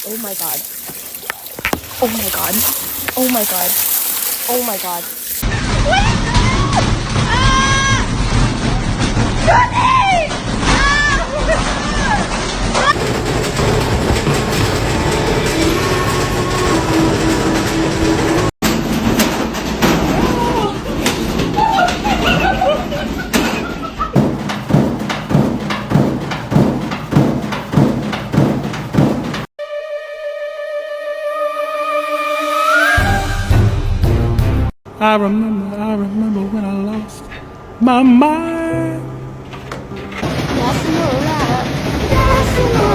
Oh my god. Oh my god. Oh my god. Oh my god. I remember when I lost my mind. Yes, no,